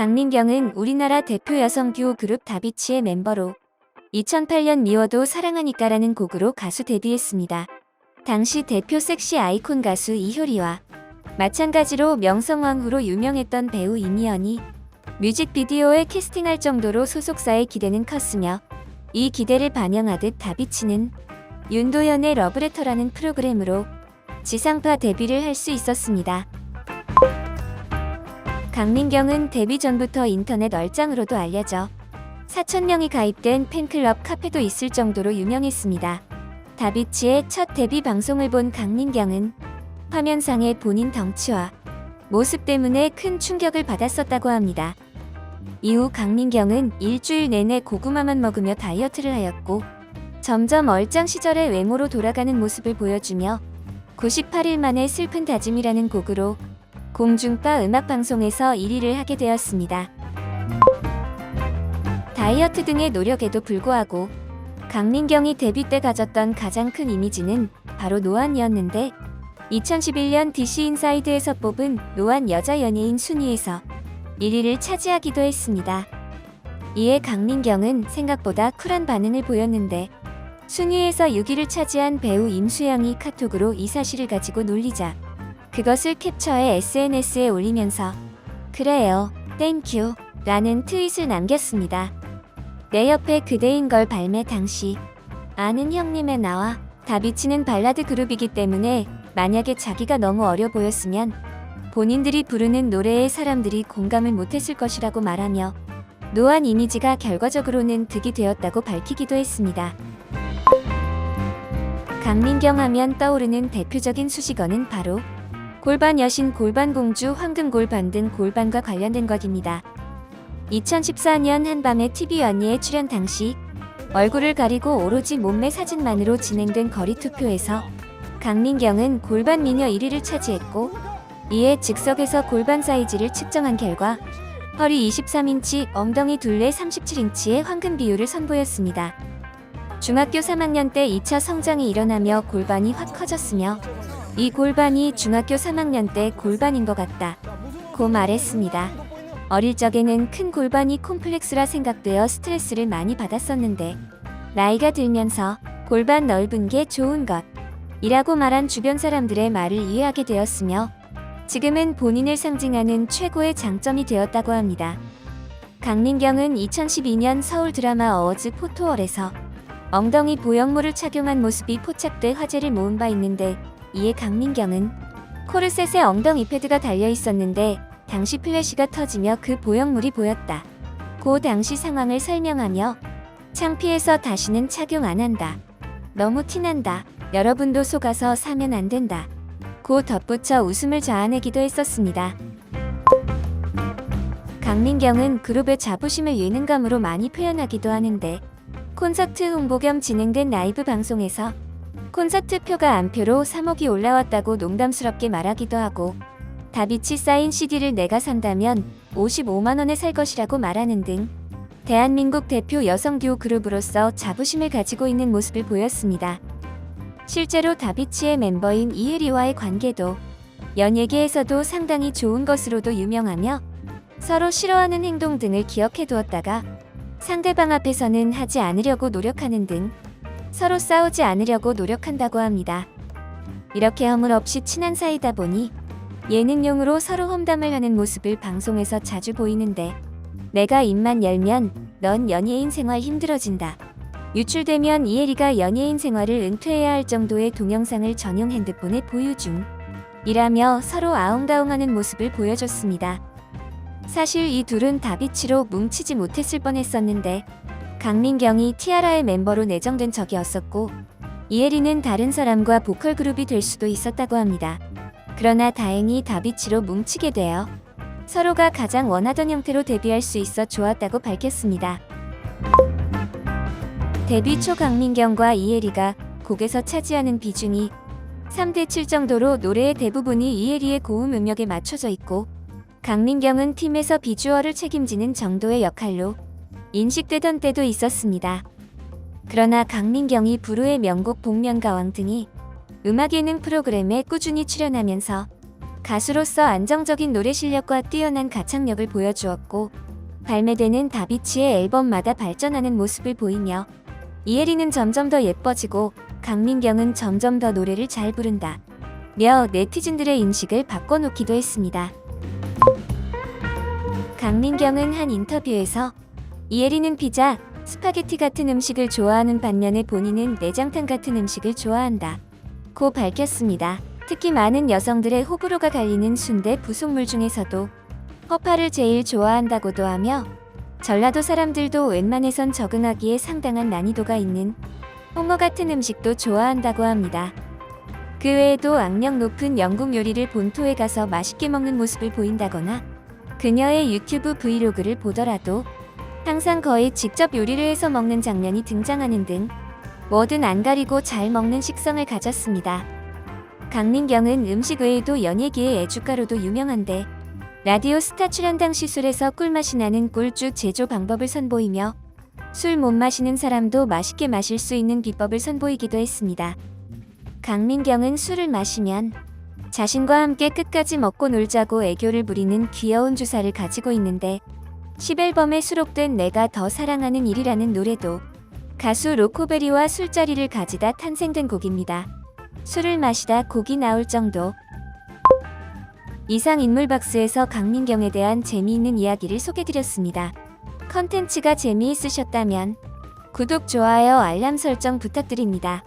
강민경은 우리나라 대표 여성 듀오 그룹 다비치의 멤버로 2008년 미워도 사랑하니까라는 곡으로 가수 데뷔했습니다. 당시 대표 섹시 아이콘 가수 이효리와 마찬가지로 명성황후로 유명했던 배우 이미연이 뮤직비디오에 캐스팅할 정도로 소속사의 기대는 컸으며 이 기대를 반영하듯 다비치는 윤도현의 러브레터라는 프로그램으로 지상파 데뷔를 할 수 있었습니다. 강민경은 데뷔 전부터 인터넷 얼짱으로도 알려져 4,000명이 가입된 팬클럽 카페도 있을 정도로 유명했습니다. 다비치의 첫 데뷔 방송을 본 강민경은 화면상의 본인 덩치와 모습 때문에 큰 충격을 받았었다고 합니다. 이후 강민경은 일주일 내내 고구마만 먹으며 다이어트를 하였고 점점 얼짱 시절의 외모로 돌아가는 모습을 보여주며 98일 만에 슬픈 다짐이라는 곡으로 공중파 음악방송에서 1위를 하게 되었습니다. 다이어트 등의 노력에도 불구하고 강민경이 데뷔 때 가졌던 가장 큰 이미지는 바로 노안이었는데 2011년 DC 인사이드에서 뽑은 노안 여자 연예인 순위에서 1위를 차지하기도 했습니다. 이에 강민경은 생각보다 쿨한 반응을 보였는데 순위에서 6위를 차지한 배우 임수영이 카톡으로 이 사실을 가지고 놀리자 그것을 캡처해 SNS에 올리면서 그래요, 땡큐 라는 트윗을 남겼습니다. 내 옆에 그대인 걸 발매 당시 아는 형님의 나와 다비치는 발라드 그룹이기 때문에 만약에 자기가 너무 어려 보였으면 본인들이 부르는 노래에 사람들이 공감을 못했을 것이라고 말하며 노안 이미지가 결과적으로는 득이 되었다고 밝히기도 했습니다. 강민경 하면 떠오르는 대표적인 수식어는 바로 골반 여신, 골반 공주, 황금 골반 등 골반과 관련된 것입니다. 2014년 한밤의 TV 연예에 출연 당시 얼굴을 가리고 오로지 몸매 사진만으로 진행된 거리 투표에서 강민경은 골반 미녀 1위를 차지했고 이에 즉석에서 골반 사이즈를 측정한 결과 허리 23인치, 엉덩이 둘레 37인치의 황금 비율을 선보였습니다. 중학교 3학년 때 2차 성장이 일어나며 골반이 확 커졌으며 이 골반이 중학교 3학년 때 골반인 것 같다 고 말했습니다. 어릴 적에는 큰 골반이 콤플렉스라 생각되어 스트레스를 많이 받았었는데 나이가 들면서 골반 넓은 게 좋은 것 이라고 말한 주변 사람들의 말을 이해하게 되었으며 지금은 본인을 상징하는 최고의 장점이 되었다고 합니다. 강민경은 2012년 서울 드라마 어워즈 포토월에서 엉덩이 보형물을 착용한 모습이 포착돼 화제를 모은 바 있는데 이에 강민경은 코르셋에 엉덩이 패드가 달려 있었는데 당시 플래시가 터지며 그 보형물이 보였다. 그 당시 상황을 설명하며 창피해서 다시는 착용 안 한다. 너무 티난다. 여러분도 속아서 사면 안 된다. 고 덧붙여 웃음을 자아내기도 했었습니다. 강민경은 그룹의 자부심을 예능감으로 많이 표현하기도 하는데 콘서트 홍보 겸 진행된 라이브 방송에서 콘서트 표가 안표로 3억이 올라왔다고 농담스럽게 말하기도 하고 다비치 사인 CD를 내가 산다면 55만원에 살 것이라고 말하는 등 대한민국 대표 여성 듀오 그룹으로서 자부심을 가지고 있는 모습을 보였습니다. 실제로 다비치의 멤버인 이혜리와의 관계도 연예계에서도 상당히 좋은 것으로도 유명하며 서로 싫어하는 행동 등을 기억해 두었다가 상대방 앞에서는 하지 않으려고 노력하는 등 서로 싸우지 않으려고 노력한다고 합니다. 이렇게 허물없이 친한 사이다 보니 예능용으로 서로 험담을 하는 모습을 방송에서 자주 보이는데 내가 입만 열면 넌 연예인 생활 힘들어진다. 유출되면 이혜리가 연예인 생활을 은퇴해야 할 정도의 동영상을 전용 핸드폰에 보유 중 이라며 서로 아웅다웅하는 모습을 보여줬습니다. 사실 이 둘은 다비치로 뭉치지 못했을 뻔했었는데 강민경이 티아라의 멤버로 내정된 적이 없었고 이혜리는 다른 사람과 보컬 그룹이 될 수도 있었다고 합니다. 그러나 다행히 다비치로 뭉치게 되어 서로가 가장 원하던 형태로 데뷔할 수 있어 좋았다고 밝혔습니다. 데뷔 초 강민경과 이혜리가 곡에서 차지하는 비중이 3대7 정도로 노래의 대부분이 이혜리의 고음 음역에 맞춰져 있고 강민경은 팀에서 비주얼을 책임지는 정도의 역할로 인식되던 때도 있었습니다. 그러나 강민경이 부르의 명곡 복면가왕 등이 음악 예능 프로그램에 꾸준히 출연하면서 가수로서 안정적인 노래 실력과 뛰어난 가창력을 보여주었고 발매되는 다비치의 앨범마다 발전하는 모습을 보이며 이혜리는 점점 더 예뻐지고 강민경은 점점 더 노래를 잘 부른다 며 네티즌들의 인식을 바꿔놓기도 했습니다. 강민경은 한 인터뷰에서 이혜리는 피자, 스파게티 같은 음식을 좋아하는 반면에 본인은 내장탕 같은 음식을 좋아한다 고 밝혔습니다. 특히 많은 여성들의 호불호가 갈리는 순대 부속물 중에서도 허파를 제일 좋아한다고도 하며 전라도 사람들도 웬만해선 적응하기에 상당한 난이도가 있는 홍어 같은 음식도 좋아한다고 합니다. 그 외에도 악력 높은 영국 요리를 본토에 가서 맛있게 먹는 모습을 보인다거나 그녀의 유튜브 브이로그를 보더라도 항상 거의 직접 요리를 해서 먹는 장면이 등장하는 등 뭐든 안 가리고 잘 먹는 식성을 가졌습니다. 강민경은 음식 외에도 연예계의 애주가로도 유명한데 라디오 스타 출연 당시 술에서 꿀맛이 나는 꿀주 제조 방법을 선보이며 술 못 마시는 사람도 맛있게 마실 수 있는 비법을 선보이기도 했습니다. 강민경은 술을 마시면 자신과 함께 끝까지 먹고 놀자고 애교를 부리는 귀여운 주사를 가지고 있는데 10앨범에 수록된 내가 더 사랑하는 일이라는 노래도 가수 로코베리와 술자리를 가지다 탄생된 곡입니다. 술을 마시다 곡이 나올 정도. 이상 인물박스에서 강민경에 대한 재미있는 이야기를 소개드렸습니다. 컨텐츠가 재미있으셨다면 구독, 좋아요, 알람 설정 부탁드립니다.